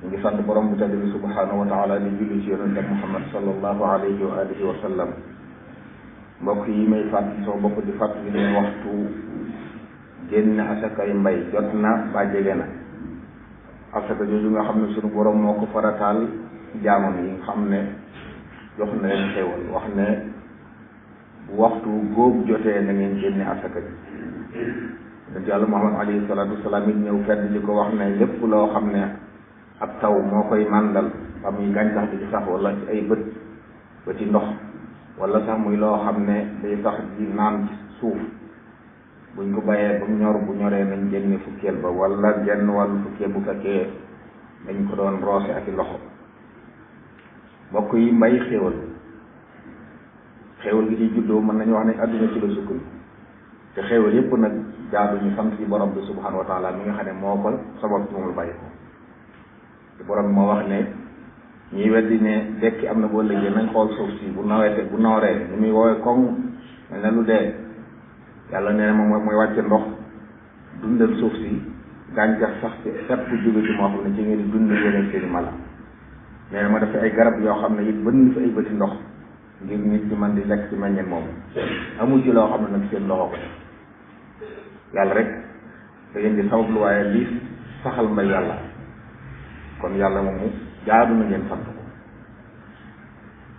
ñu ngi sant borom bu tedd bi subhanahu wa taala di julli ci yonente Muhammad sallallahu alayhi wa alihi wa sallam. mbokk yi may fàttali soo bopp di fàttali leen waxtu génn asakay mbay jot na ba jege na. asaka jooju nga xam ne sunu borom moo ko farataal jaamam yi nga xam ne jox na leen xéewal wax ne bu waxtu góob jotee na ngeen génne asaka ji. yonent yàlla Muhammad alayhi salaatu wasalaam it ñëw fedd li ko wax ne lépp loo xam ne ab taw moo koy màndal ba muy gàncax bi ci sax wala ci ay bët ba ci ndox wala sax muy loo xam ne day sax di naan ci suuf buñ ko bàyyee ba mu ñor bu ñoree nañ génne fukkeel ba wala genn wàllu fukkeel bu fekkee dañ ko doon roose ak i loxo. mbokk yi mbay xéewal gi ci juddoo mën nañu wax ne adduna ci la sukkandiku te xéewal yépp nag jaadu ñu sant ci borom bi subhanahu wa taala mi nga xam ne moo ko sabab ci moom la bàyyi ko. te borom bi moo wax ne ñiy weddi ne dekki am na boo léegi nañ xool suuf si bu nawetee bu nooree ni muy woowee koŋ mel ne lu dee yàlla nee na moom mooy wàcce ndox dundal suuf si gàncax sax ci fépp jóge ci moo xam ne ci ngeen di dund yeneen seeni mala. nee na ma def ay garab yoo xam ne it bënn fi ay bëti ndox ngir nit ñi mën di lekk ci meññeen moom amul ci loo xam ne nag seen loxo ko yàlla rek da ngeen di sabablu waaye lii saxal mbay yàlla. kon yàlla moomu jaadu na ngeen sant ko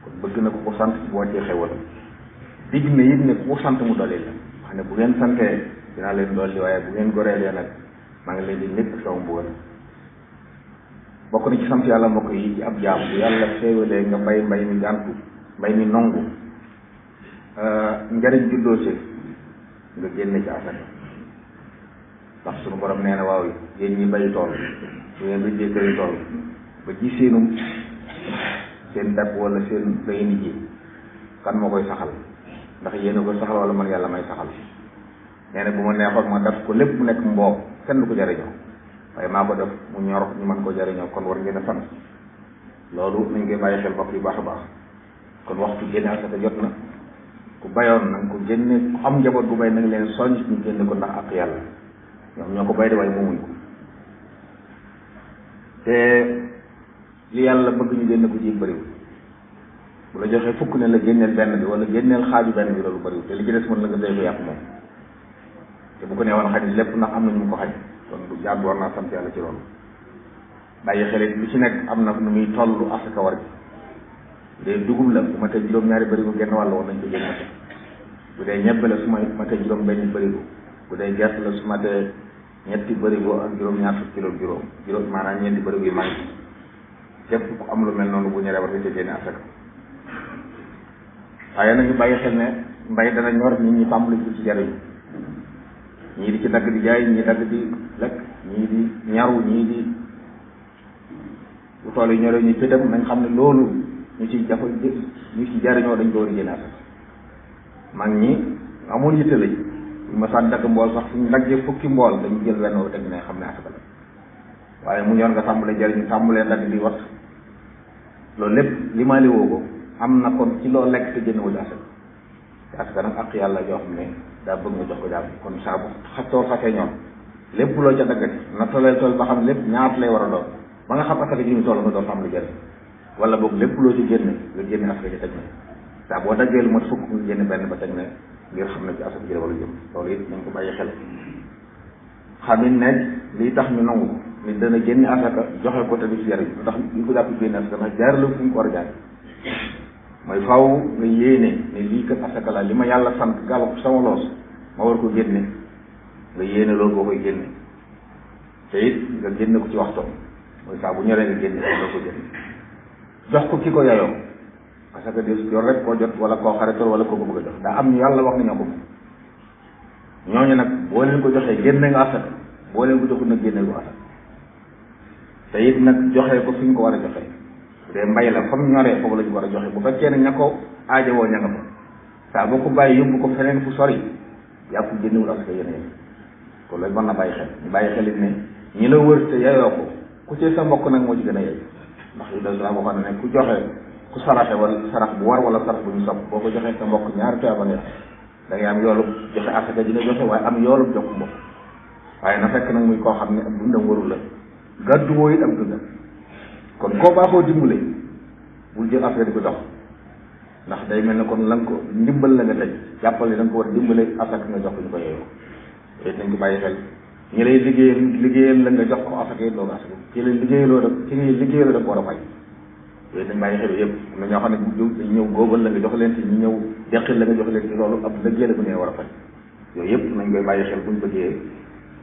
kon bëgg na ko sant boo ci xewal digg na it ne ku sant mu dolli la wax ne bu ngeen santee dinaa leen dolli waaye bu ngeen goreelee nag maa ngi leen di nekk saw mbugal. bokk na ci sant yàlla mbokk yi ci ab jaam bu yàlla xéewalee nga bay mbay mi gàntu mbay mi nongu njariñ juddoo ci nga génne ci asaka ndax sunu borom nee na waaw yéen ñi bay tool bu ngeen rëddee këri tool ba ji seen dab wala seen la ngeen di ji kan moo koy saxal ndax yéen a koy saxal wala man yàlla may saxal. nee na bu ma neexoon ma def ko lépp mu nekk mboob kenn du ko jariñoo waaye maa ko def mu ñor ñu mën ko jariñoo kon war ngeen a sant loolu nañ koy bàyyi xel bopp yu baax a baax. kon waxtu génne asaka jot na ku bayoon na nga ko génne ku am njaboot bu bay na nga leen soññ ñu génne ko ndax ak yàlla ñoom ñoo ko bay de waaye moomuñ ko te li yàlla bëgg ñu génne ko ci bëriwul. bu la joxee fukk ne la génneel benn bi wala génneel xaaju benn bi loolu bëriwul te li ci des mën la nga day ko yàq moom te bu ko nee woon xaj lépp ndax am na ñu mu ko xaj kon du jàdd war naa sant yàlla ci loolu. bàyyi xelit lu ci nekk am na nu muy tollu asaka war gi bu dee dugub la bu ma tee juróom-ñaari bërigo genn wàll war nañ ko génne bu dee ñebbe la su ma tee juróom benn bërigo bu dee gerte la su ma tee ñetti bërigo ak juróom-ñaar fukki kilo juróom maanaam ñeenti bërigo yi manqué képp ku am lu mel noonu bu ñoree war nga ci génne asaka. waaye nañu bàyyi xel ne mbay dana ñor nit ñi tàmbali ci jariñ ñii di ci dagg di jaay ñii dagg di lekk ñii di ñaru ñii di bu tool yi ñoree ñu pëtam nañ xam ne loolu ñu ci jariñoo dañ ko war a génne asaka. mag ñi amoon yitte lañ ñu ma saan dagg mbool sax suñu daggee fukki mbool dañu jël wenn wu teg ne xam ne asaka la waaye mu ñor nga tàmbalee jariñu tàmbalee dagg di wat loolu lépp li ma liwoo ko am na kon ci loo lekk te génnewul asaka te asaka nag ak yàlla joo xam ne daa bëgg nga jox ko jàmm kon saa bu tool xasee ñoom lépp loo ca daggati na toleel tool ba xam lépp ñaata lay war a doon ba nga xam asaka ji ñu toll nga doon xam lu jëriñ wala boog lépp loo ci génne nga génne asaka ji teg ne saa boo daggee lu mat fukk nga génne benn ba teg ne ngir xam ne ci asaka ji la war a jëm loolu it nañ ko bàyyi xel. xamit ne lii tax ñu nangu nit dana génne asaka joxe ko te du ci jëriñ ndax ñu ko jàpp génne asaka ndax jaar la fu ñu ko war a jaay mooy faaw nga yéene ne lii kat asaka la li ma yàlla sant gàll ko sama loos ma war ko génne nga yéene loolu boo koy génne te it nga génne ko ci waxtoom mooy saa bu ñoree nga génne loo ko génne jox ko ki ko yayoo parce que des yor rek koo jot wala koo xaritool wala koo ko bëgg a jox daa am ñu yàlla wax ne ñoo ko ñooñu nag boo leen ko joxee génne nga asaka boo leen ko joxul nag génne ko asaka te it nag joxee ko fi ñu ko war a joxee bu dee mbay la comme ñoree foofu la ñu war a joxe bu fekkee ne ña ko aajowoo ña nga fa saa boo ko bàyyi yóbbu ko feneen fu sori yaa ko génnewul asaka yeneen kon loolu mën na bàyyi xel ñu bàyyi xel it ne ñi la wër te yayoo ko ku ci sa mbokk nag moo ci gën a yey ndax yu dal daa waxoon ne ku joxe ku saraxe wala sarax bu war wala sarax bu ñu sopp boo ko joxee sa mbokk ñaari tuyaaba nga da ngay am yoolub joxe asaka ji nga joxe waaye am yoolub jox mbokk waaye na fekk nag muy koo xam ne ab dundam warul la gàddu woo it am dundam kon koo baaxoo dimbale bul jël affaire di ko jox ndax day mel ne kon lan ko ndimbal la nga teg jàppal ne da nga ko war a dimbale asaka nga jox ko ñu ko yeeyoo te nañ ko bàyyi xel ñi lay liggéeyal la nga jox ko asaka yi loolu asaka ci lay liggéeyaloo da ci ngay liggéeyaloo da ko war a fay yooyu nañ bàyyi xel yëpp am na ñoo xam ne dañ ñëw góobal la nga jox leen ci ñu ñëw deqil la nga jox leen ci loolu ab liggéey la bu ne war a fay yooyu yëpp nañ koy bàyyi xel buñ bëggee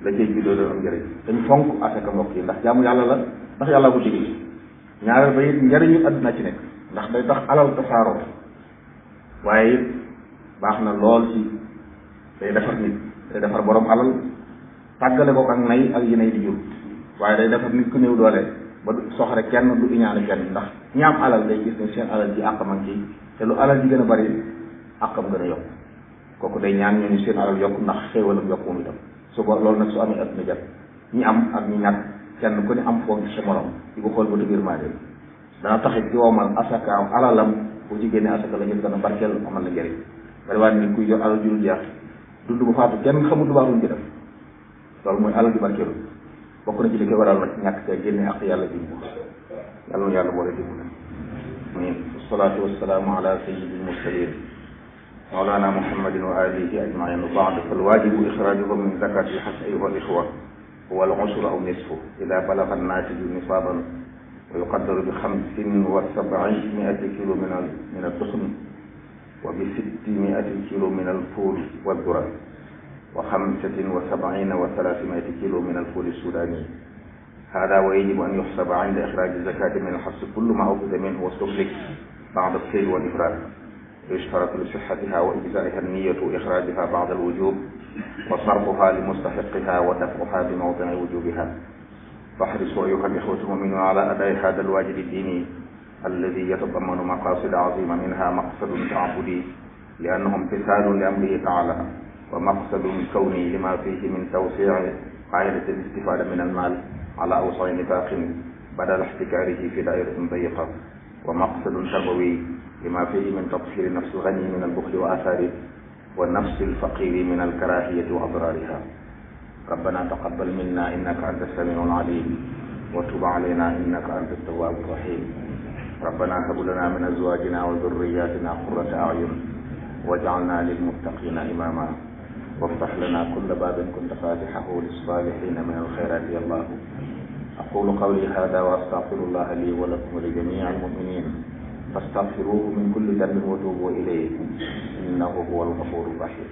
la cay juddoo doon am njëriñ dañ fonk asaka mbokk yi ndax jaamu yàlla la ndax yàlla ko digal ñaareel ba it njëriñu àdduna ci nekk ndax day tax alal tasaaroo waaye it baax na lool ci day defar nit day defar borom alal tàggale ko ak nay ak yi nay di jur waaye day defar nit ku néew doole ba du soxre kenn du iñaane kenn ndax ñaam alal day gis ne seen alal ji àqam ak ci te lu alal ji gën a bari àqam gën a yokk kooku day ñaan ñooñu seen alal yokk ndax xéewalam yokk moom itam su ko loolu nag su amee at mi jot ñi am ak ñi ñàkk kenn ku ne am foofu sa morom di ko xool ba tu biir maa dem dana taxit ci womal asakaam alalam bu ci génne asaka la ñu gën a barkeel amal na njëriñ bari waa ni kuy yor alal ju dul jeex dund bu faatu kenn xamul du baax luñ ci def loolu mooy alal ju barkeelu bokk na ci li ko waral nag ñàkk te génne ak yàlla ji ko yàlla na yàlla boole dimbali amin wasalaatu wasalaamu ala sayyidil mursalin mawlana muhammadin wa alihi ajmain wa baad falwajibu ixrajuhu min zakati lxas ayuha alixwa huwa al-usru aw nisfu ida balaga annatiju nisaban wa yuqaddaru bi 75 kilo min al-tuxm wa bi 600 kilo min al-fuul wad-durra wa 75 wa 300 kilo min al-fuul as-sudani hada wa yajibu an yuxsaba inda ixraji zakati min al-xas kullu ma ukhida minhu wastuhlik ba'da as-sayl wal-ifrad ويشترط لصحتها وإجزائها النية إخراجها بعد الوجوب وصرفها لمستحقها ودفعها بموطن وجوبها فاحرصوا أيها الإخوة المؤمنون على أداء هذا الواجب الديني الذي يتضمن مقاصد عظيمة منها مقصد تعبدي لأنه امتثال لأمره تعالى ومقصد كوني لما فيه من توسيع قاعدة الاستفادة من المال على أوسع نطاق بدل احتكاره في دائرة ضيقة ومقصد تربوي لما فيه من تطهير النفس الغني من البخل وآثاره والنفس الفقير من الكراهية وأضرارها ربنا تقبل منا إنك أنت السميع العليم وتب علينا إنك أنت التواب الرحيم ربنا هب لنا من أزواجنا وذرياتنا قرة أعين واجعلنا للمتقين إماما وافتح لنا كل باب كنت فاتحه للصالحين من الخيرات يا الله أقول قولي هذا وأستغفر الله لي ولكم ولجميع المؤمنين فاستغفروه من كل ذنب وتوبوا إليه إنه هو الغفور الرحيم